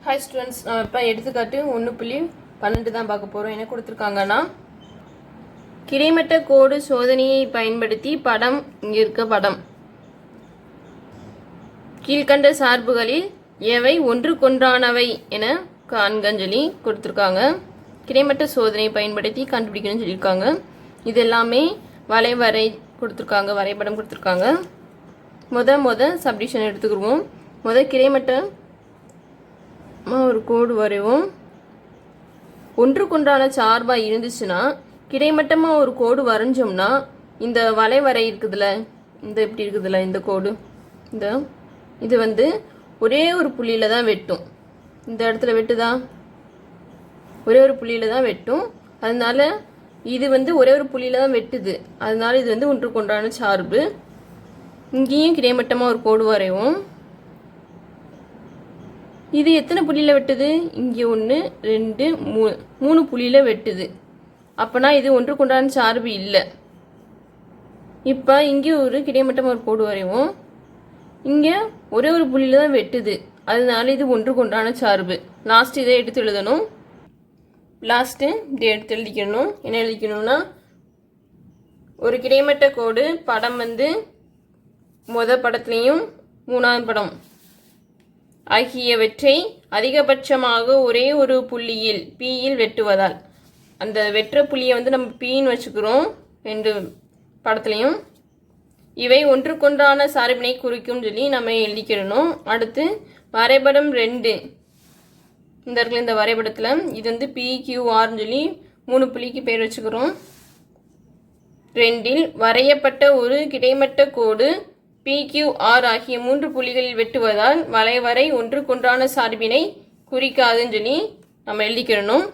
Hi students, நம்ம இப்போ எடுத்துக்காட்டு 1.12 தான் பார்க்க போகிறோம். என்ன கொடுத்துருக்காங்கன்னா, கிடைமட்ட கோடு சோதனையை பயன்படுத்தி படம், இங்கே இருக்க படம், கீழ்கண்ட சார்புகளில் எவை ஒன்றுக்கொன்றானவை என காண்கன்னு சொல்லி கொடுத்துருக்காங்க. கிடைமட்ட சோதனையை பயன்படுத்தி கண்டுபிடிக்கணும்னு சொல்லியிருக்காங்க. இது எல்லாமே வரைவரை கொடுத்துருக்காங்க, வரைபடம் கொடுத்துருக்காங்க. முத சப்டிஷன் எடுத்துக்கிடுவோம். கிடைமட்ட ஒரு கோடு வரைவோம். ஒன்றுக்கொன்றான சார்பாக இருந்துச்சுன்னா கிடைமட்டமாக ஒரு கோடு வரைஞ்சோம்னா இந்த வளைவரை இருக்குதுல்ல, இந்த இப்படி இருக்குதுல்ல, இந்த கோடு, இது வந்து ஒரே ஒரு புள்ளியில் தான் வெட்டும். இந்த இடத்துல வெட்டுதா, ஒரே ஒரு புள்ளியில் தான் வெட்டும். அதனால இது வந்து ஒரே ஒரு புள்ளியில் தான் வெட்டுது. அதனால இது வந்து ஒன்றுக்கொன்றான சார்பு. இங்கேயும் கிடைமட்டமாக ஒரு கோடு வரைவோம். இது எத்தனை புள்ளியில் வெட்டுது? இங்கே 1 2 3 புள்ளியில் வெட்டுது. அப்போனா இது ஒன்றுக்கொன்றான சார்பு இல்லை. இப்போ இங்கே ஒரு கிடைமட்டமாக ஒரு கோடு வரைவோம். இங்கே ஒரே ஒரு புள்ளியில் தான் வெட்டுது. அதனால இது ஒன்றுக்கொன்றான சார்பு. லாஸ்ட் இதை எடுத்து எழுதணும். லாஸ்ட்டு இதை எடுத்து எழுதிக்கணும். என்ன எழுதிக்கணும்னா, ஒரு கிடைமட்ட கோடு படம் வந்து படத்துலையும் 3ஆம் படம் ஆகியவற்றை அதிகபட்சமாக ஒரே ஒரு புள்ளியில் Pயில் வெட்டுவதால், அந்த வெட்டுற புள்ளியை வந்து நம்ம Pன்னு வச்சுக்கிறோம். 2 படத்துலையும் இவை ஒன்றுக்கொன்றான சார்பினை குறிக்கும் சொல்லி நம்ம எழுதிக்கிறணும். அடுத்து வரைபடம் 2, இந்த இடத்துல இந்த வரைபடத்தில் இது வந்து PQRன்னு சொல்லி 3 புள்ளிக்கு பேர் வச்சுக்கிறோம். 2இல் வரையப்பட்ட ஒரு கிடைமட்ட கோடு PQR ஆகிய 3 புள்ளிகளில் வெட்டுவதால் வளைவரை ஒன்றுக்கொன்றான சார்பினை குறிக்காதுன்னு சொல்லி நம்ம எழுதிக்கிறணும்.